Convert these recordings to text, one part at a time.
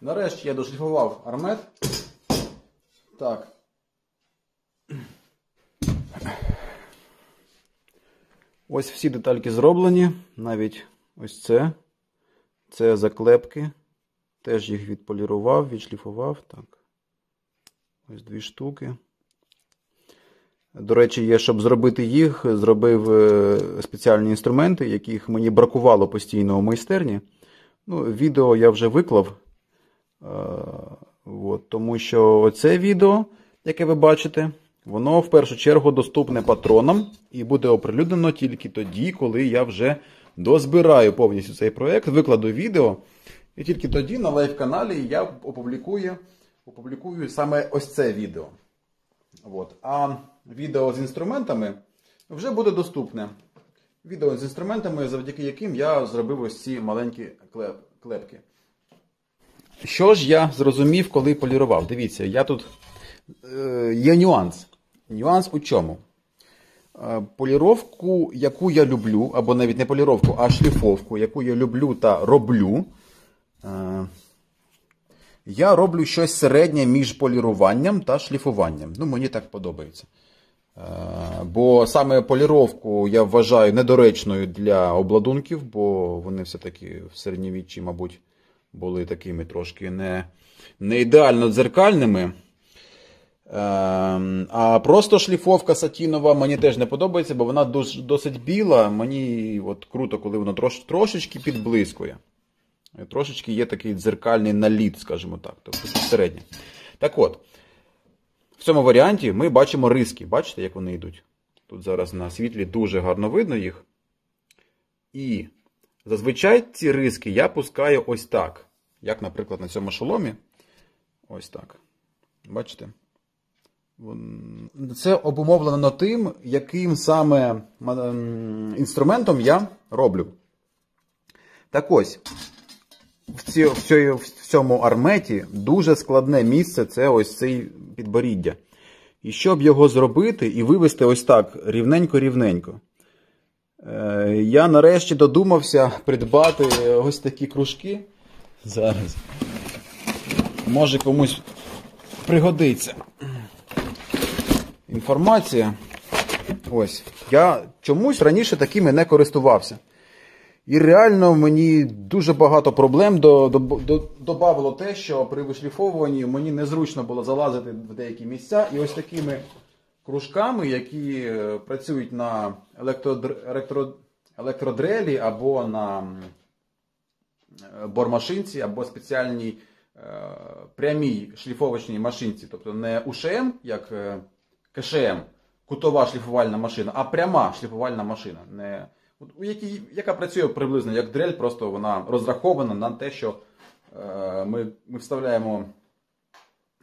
Нарешті я дошліфував армет. Так. Ось всі детальки зроблені. Навіть ось це. Це заклепки. Теж їх відполірував, відшліфував. Так. Ось 2 штуки. До речі, я, щоб зробити їх, зробив спеціальні інструменти, яких мені бракувало постійно у майстерні. Ну, відео я вже виклав. Тому що оце відео, яке ви бачите, воно в першу чергу доступне патронам і буде оприлюднено тільки тоді, коли я вже дозбираю повністю цей проєкт, викладу відео, і тільки тоді на лайв-каналі я опублікую саме ось це відео. А відео з інструментами вже буде доступне. Відео з інструментами, завдяки яким я зробив ось ці маленькі клепки. Що ж я зрозумів, коли полірував? Дивіться, тут є нюанс. Нюанс у чому? Поліровку, яку я люблю, або навіть не поліровку, а шліфовку, яку я люблю та роблю, я роблю щось середнє між поліруванням та шліфуванням. Ну, мені так подобається. Бо саме поліровку я вважаю недоречною для обладунків, бо вони все-таки в середньовіччі, мабуть, були такими трошки не ідеально дзеркальними. А просто шліфовка сатінова мені теж не подобається, бо вона досить біла. Мені круто, коли воно трошечки підблискує. Трошечки є такий дзеркальний наліт, скажімо так. Тобто середнє. Так от, в цьому варіанті ми бачимо риски. Бачите, як вони йдуть? Тут зараз на світлі дуже гарно видно їх. І зазвичай ці риски я пускаю ось так. Як, наприклад, на цьому шоломі. Ось так. Bачите? Це обумовлено тим, яким саме інструментом я роблю. Так ось, в цьому арметі дуже складне місце – це ось цей підборіддя. І щоб його зробити і вивести ось так рівненько-рівненько, я нарешті додумався придбати ось такі кружки. Зараз. Може комусь пригодиться інформація. Ось. Я чомусь раніше такими не користувався. І реально мені дуже багато проблем добавило те, що при вишліфовуванні мені незручно було залазити в деякі місця. І ось такими кружками, які працюють на електродрелі або на бормашинці, або спеціальній прямій шліфовочній машинці. Тобто не УШМ, як КШМ, кутова шліфувальна машина, а пряма шліфувальна машина. Яка працює приблизно як дрель, просто вона розрахована на те, що ми вставляємо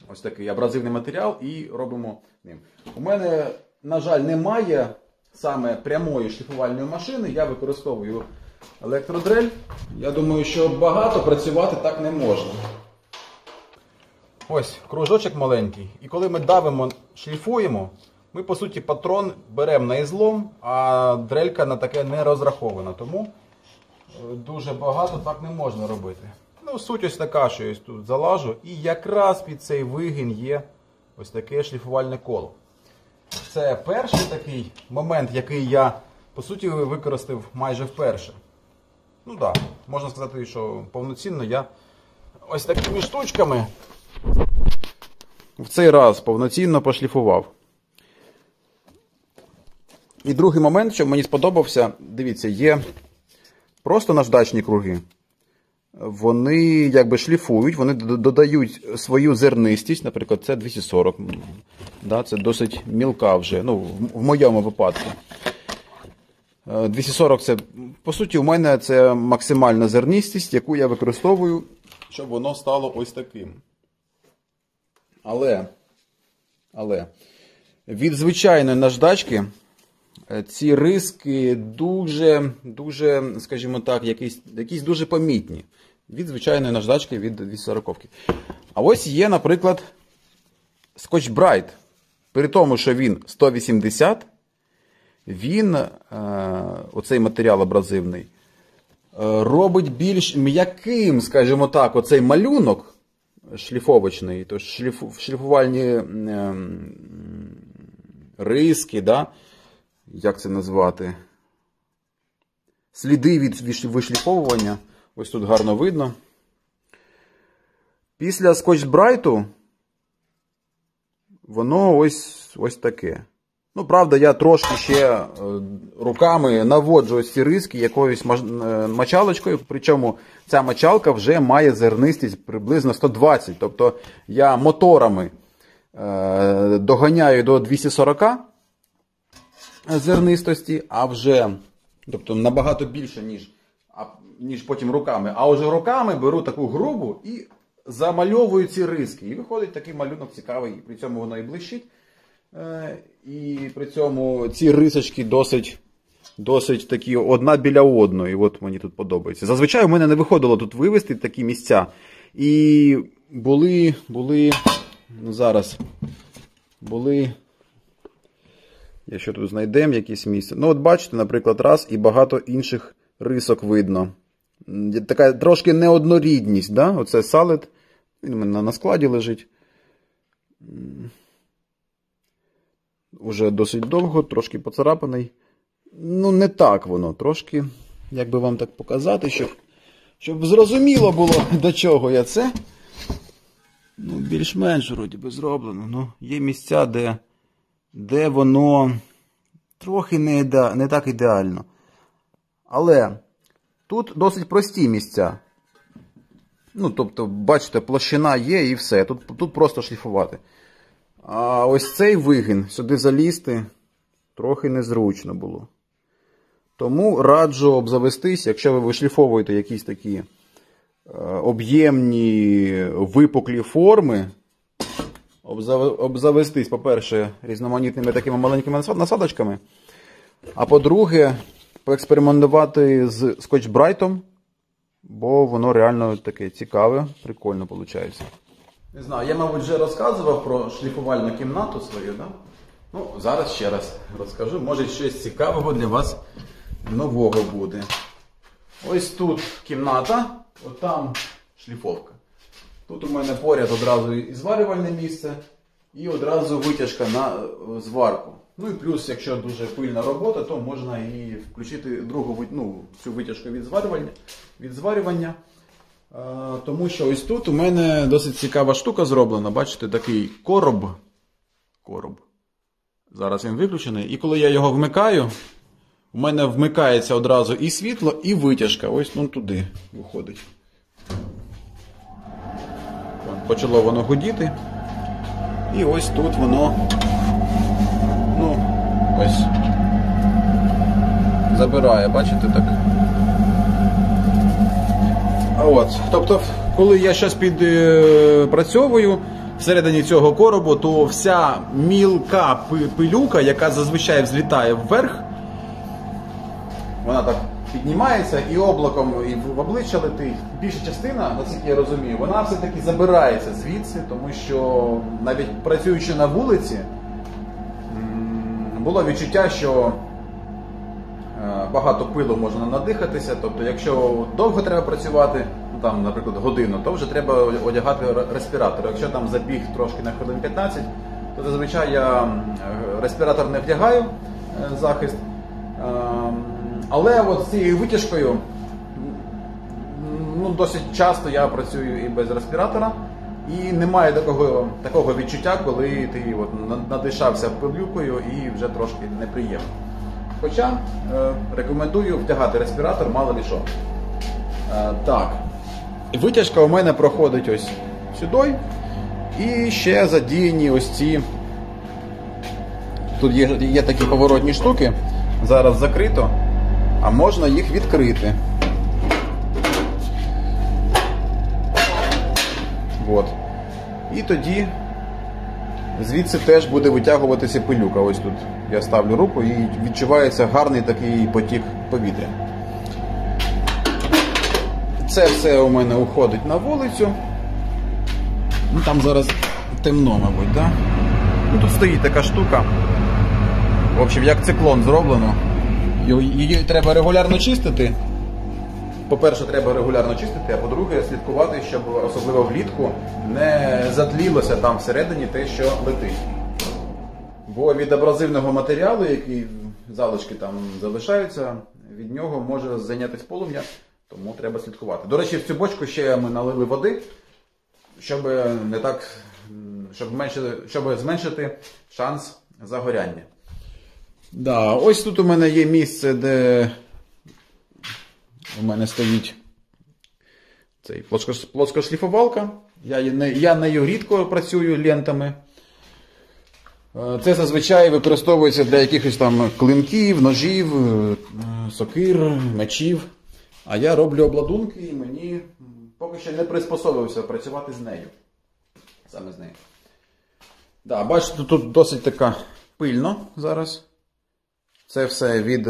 ось такий абразивний матеріал і робимо ним. У мене, на жаль, немає саме прямої шліфувальної машини, я використовую електродрель. Я думаю, що багато працювати так не можна. Ось кружочок маленький. І коли ми давимо, шліфуємо, ми, по суті, патрон беремо на ізлом, а дрелька на таке не розрахована. Тому дуже багато так не можна робити. Ну, суть ось така, що я тут залажу. І якраз під цей вигін є ось таке шліфувальне коло. Це перший такий момент, який я, по суті, використав майже вперше. Ну так, можна сказати, що повноцінно я ось такими штучками в цей раз повноцінно пошліфував. І другий момент, що мені сподобався, дивіться, є просто наждачні круги. Вони якби шліфують, вони додають свою зернистість, наприклад, це 240, да, це досить мілка вже, ну, в моєму випадку. 240 це, по суті, у мене це максимальна зернистість, яку я використовую, щоб воно стало ось таким. Але від звичайної наждачки ці риски дуже, скажімо так, якісь дуже помітні. Від звичайної наждачки, від 240-ки. А ось є, наприклад, Scotch Brite. При тому, що він 180, він, оцей матеріал абразивний, робить більш м'яким, скажімо так, оцей малюнок, шліфовочний, то шліфувальні риски, да? Як це назвати? Сліди від вишліфовування. Ось тут гарно видно. Після Scotch-Brite воно ось таке. Ну, правда, я трошки ще руками наводжу ось ці риски якоюсь мочалочкою, причому ця мочалка вже має зернистість приблизно 120. Тобто я моторами доганяю до 240 зернистості, а вже, тобто набагато більше, ніж потім руками. А вже руками беру таку грубу і замальовую ці риски. І виходить такий малюнок цікавий, при цьому воно і блищить. І при цьому ці рисочки досить такі одна біля одної. От мені тут подобається. Зазвичай у мене не виходило тут вивести такі місця. І були, якщо тут знайдемо якесь місце. Ну от бачите, наприклад, раз і багато інших рисок видно. Така трошки неоднорідність, да? Оце салет, він у мене на складі лежить. Уже досить довго, трошки поцарапаний. Ну, не так воно, трошки, як би вам так показати, щоб зрозуміло було, до чого я це. Ну, більш-менш, вроді би, зроблено. Ну, є місця, де воно трохи не так ідеально. Але тут досить прості місця. Ну, тобто, бачите, площина є і все. Тут просто шліфувати. А ось цей вигін, сюди залізти, трохи незручно було. Тому раджу обзавестись, якщо ви вишліфовуєте якісь такі об'ємні випуклі форми, обзавестись, по-перше, різноманітними такими маленькими насадочками, а по-друге, поекспериментувати з Scotch-Brite, бо воно реально таке цікаве, прикольно виходить. Не знаю, я, мабуть, вже розказував про шліфувальну кімнату свою, да? Ну, зараз ще раз розкажу, може щось цікавого для вас нового буде. Ось тут кімната, от там шліфовка. Тут у мене поряд одразу і зварювальне місце, і одразу витяжка на зварку. Ну і плюс, якщо дуже пильна робота, то можна і включити другу, цю витяжку від зварювання. Тому що ось тут у мене досить цікава штука зроблена. Бачите, такий короб. Зараз він виключений. І коли я його вмикаю, у мене вмикається одразу і світло, і витяжка. Ось туди виходить. Почало воно гудіти. І ось тут воно, ось, забирає, бачите, так. Тобто, коли я щось підпрацьовую всередині цього коробу, то вся мілка пилюка, яка зазвичай взлітає вверх, вона так піднімається і облаком і в обличчя летить. Більша частина, наскільки я розумію, вона все-таки забирається звідси, тому що навіть працюючи на вулиці, було відчуття, що багато пилу можна надихатися, тобто якщо довго треба працювати, там, наприклад, годину, то вже треба одягати респіратор. Якщо там забіг трошки на хвилин 15, то зазвичай я респіратор не вдягаю, захист. Але от з цією витяжкою досить часто я працюю і без респіратора, і немає такого відчуття, коли ти надишався пилюкою і вже трошки неприємно. Хоча рекомендую вдягати респіратор, мало ли що. Так, витяжка у мене проходить ось сюди, і ще задіяні ось ці, тут є такі поворотні штуки, зараз закрито, а можна їх відкрити. От. І тоді звідси теж буде витягуватися пилюка. Ось тут я ставлю руку і відчувається гарний такий потік повітря. Це все у мене уходить на вулицю. Там зараз темно, мабуть, так? Тут стоїть така штука. В общем, як циклон зроблено. Її треба регулярно чистити по-перше, треба регулярно чистити, а по-друге, слідкувати, щоб особливо влітку не затлілося там всередині те, що летить. Бо від абразивного матеріалу, який залишки там залишаються, від нього може зайнятися полум'я, тому треба слідкувати. До речі, в цю бочку ще ми налили води, щоб зменшити шанс загоряння. Да, ось тут у мене є місце, де у мене стоїть цей плоскошліфувалка. Я нею рідко працюю лентами. Це зазвичай використовується для якихось там клинків, ножів, сокир, мечів. А я роблю обладунки і мені поки що не приспособився працювати з нею. Саме з нею. Да, бачите, тут досить така пильно зараз. Це все від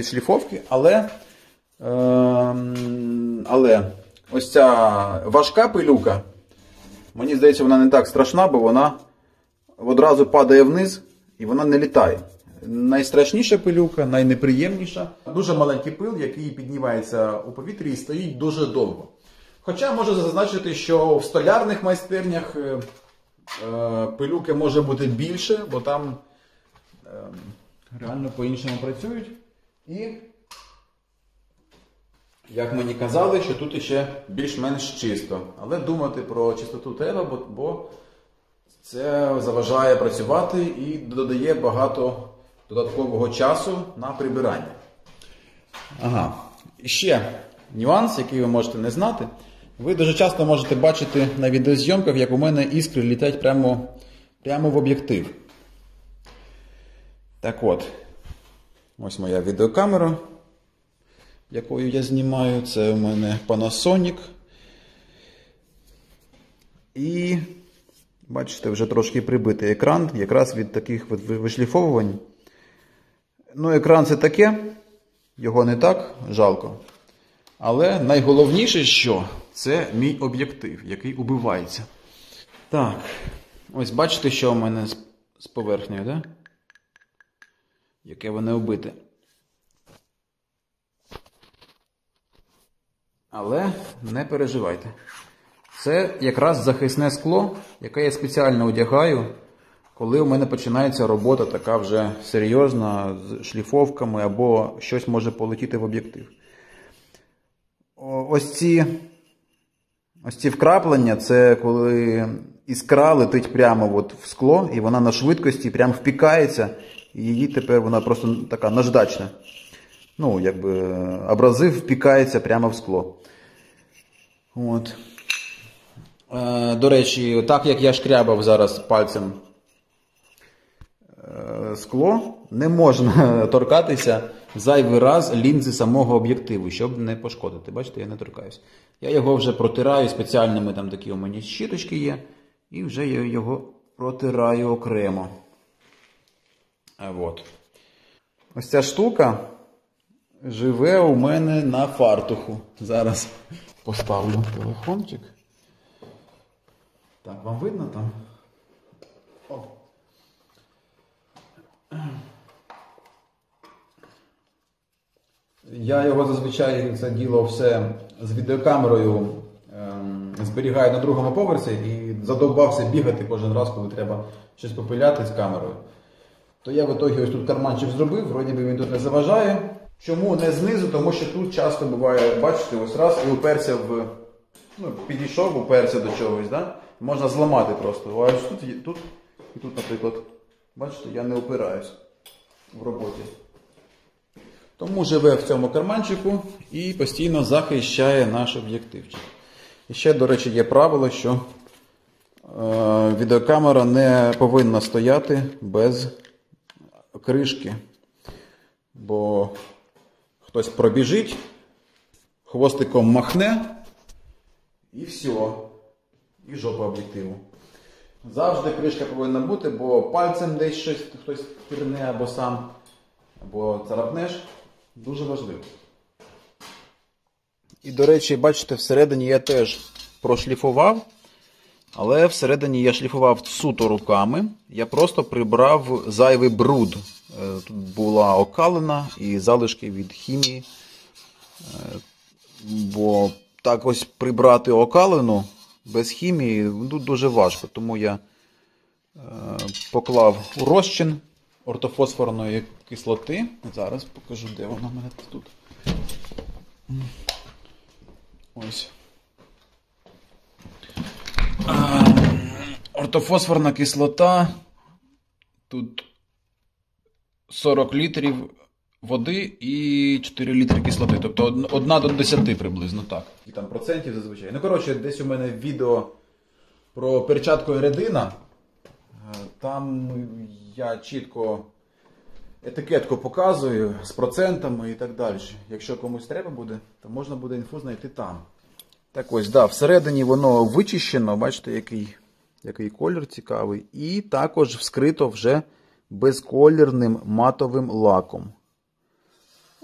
шліфовки, але ось ця важка пилюка, мені здається, вона не так страшна, бо вона одразу падає вниз і вона не літає. Найстрашніша пилюка, найнеприємніша. Дуже маленький пил, який піднімається у повітрі і стоїть дуже довго. Хоча можу зазначити, що в столярних майстернях пилюки може бути більше, бо там реально по-іншому працюють. І, як мені казали, що тут ще більш-менш чисто. Але думати про чистоту треба, бо це заважає працювати і додає багато додаткового часу на прибирання. Ага. І ще нюанс, який ви можете не знати. Ви дуже часто можете бачити на відеозйомках, як у мене іскри літять прямо в об'єктив. Так от, ось моя відеокамера, якою я знімаю. Це у мене Panasonic. І, бачите, вже трошки прибитий екран, якраз від таких вишліфовувань. Ну, екран це таке, його не так жалко. Але найголовніше, що це мій об'єктив, який убивається. Так, ось бачите, що у мене з поверхнею, да? Яке воно убите. Але не переживайте. Це якраз захисне скло, яке я спеціально одягаю, коли у мене починається робота така вже серйозна, з шліфовками, або щось може полетіти в об'єктив. Ось ці вкраплення, це коли іскра летить прямо от в скло, і вона на швидкості прямо впікається, і її тепер вона просто така наждачна. Ну, якби абразив впікається прямо в скло. От. До речі, так як я шкрябав зараз пальцем скло, не можна торкатися зайвий раз лінзи самого об'єктиву, щоб не пошкодити. Бачите, я не торкаюсь. Я його вже протираю спеціальними, там такі у мене щіточки є, і вже я його протираю окремо. От. Ось ця штука живе у мене на фартуху. Зараз поставлю телефончик. Так, вам видно там? О. Я його зазвичай, це діло все з відеокамерою зберігаю на другому поверсі і задовбався бігати кожен раз, коли треба щось попиляти з камерою. То я в ітогі ось тут карманчик зробив, вроді би він тут не заважає. Чому не знизу? Тому що тут часто буває, бачите, ось раз і уперся підійшов, уперся до чогось, да? Можна зламати просто. А ось тут і тут, наприклад, бачите, я не опираюсь в роботі. Тому живе в цьому карманчику і постійно захищає наш об'єктивчик. І ще, до речі, є правило, що відеокамера не повинна стояти без кришки. Бо хтось пробіжить, хвостиком махне і все. І жопа об'єктиву. Завжди кришка повинна бути, бо пальцем десь щось хтось пірне або сам, або царапнеш. Дуже важливо. І, до речі, бачите, всередині я теж прошліфував, але всередині я шліфував суто руками. Я просто прибрав зайвий бруд. Тут була окалина і залишки від хімії. Бо так ось прибрати окалину без хімії дуже важко. Тому я поклав у розчин ортофосфорної кислоти. Зараз покажу, де вона в мене тут. Ось. Ортофосфорна кислота. Тут 40 літрів води і 4 літри кислоти. Тобто 1 до 10 приблизно, так. І там процентів зазвичай. Ну, коротше, десь у мене відео про перчатку Ередина. Там я чітко етикетку показую з процентами і так далі. Якщо комусь треба буде, то можна буде інфу знайти там. Так ось, да, всередині воно вичищено, бачите, який колір цікавий. І також вскрито вже безколірним матовим лаком.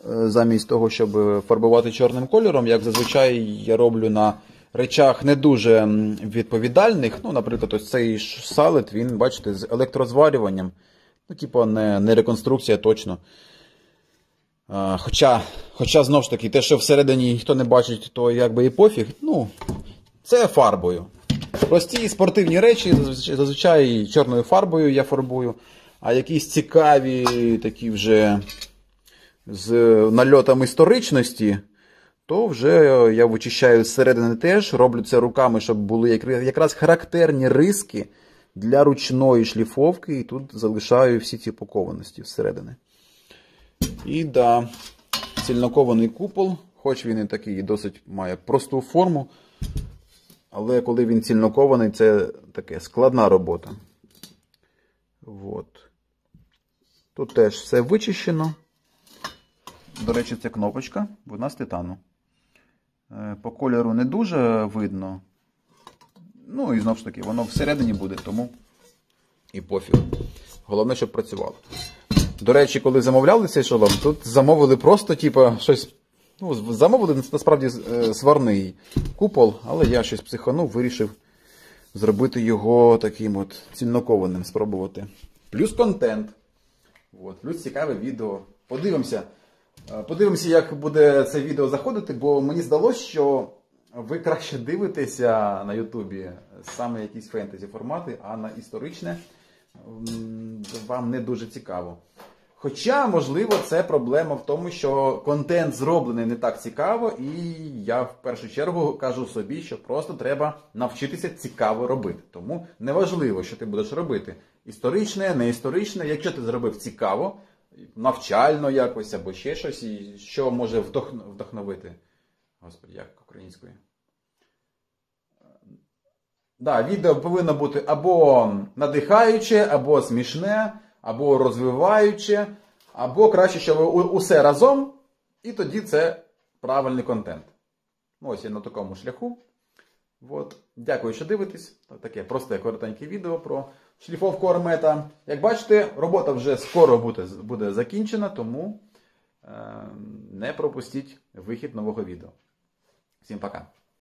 Замість того, щоб фарбувати чорним кольором, як зазвичай я роблю на речах не дуже відповідальних. Ну, наприклад, ось цей салет, він, бачите, з електрозварюванням. Ну, типу, не реконструкція точно. Хоча, знову ж таки, те, що всередині ніхто не бачить, то якби і пофіг. Ну, це фарбою. Прості спортивні речі, зазвичай чорною фарбою я фарбую. А якісь цікаві, такі вже з нальотом історичності, то вже я вичищаю зсередини теж, роблю це руками, щоб були якраз характерні риски для ручної шліфовки, і тут залишаю всі ці пакованості всередини. І да, цільнокований купол, хоч він і такий досить має просту форму, але коли він цільнокований, це таке складна робота. Вот. Тут теж все вичищено. До речі, це кнопочка, вона з титану. По кольору не дуже видно. Ну і знову ж таки, воно всередині буде, тому і пофіг. Головне, щоб працювало. До речі, коли замовляли цей шолом, тут замовили просто, типу, щось. Ну, замовили насправді сварний купол, але я щось психанув, вирішив зробити його таким от цільнокованим, спробувати. Плюс контент. От, плюс цікаве відео. Подивимося, як буде це відео заходити, бо мені здалося, що ви краще дивитеся на Ютубі саме якісь фентезі формати, а на історичне вам не дуже цікаво. Хоча, можливо, це проблема в тому, що контент зроблений не так цікаво, і я в першу чергу кажу собі, що просто треба навчитися цікаво робити. Тому неважливо, що ти будеш робити. Історичне, не історичне, якщо ти зробив цікаво, навчально якось, або ще щось, що може вдохновити. Господи, як українською? Да, відео повинно бути або надихаюче, або смішне, або розвиваюче, або краще, щоб усе разом, і тоді це правильний контент. Ну, ось я на такому шляху. От. Дякую, що дивитесь. Таке просте, коротеньке відео про шліфовку Ормета. Як бачите, робота вже скоро буде закінчена, тому не пропустіть вихід нового відео. Всім пока!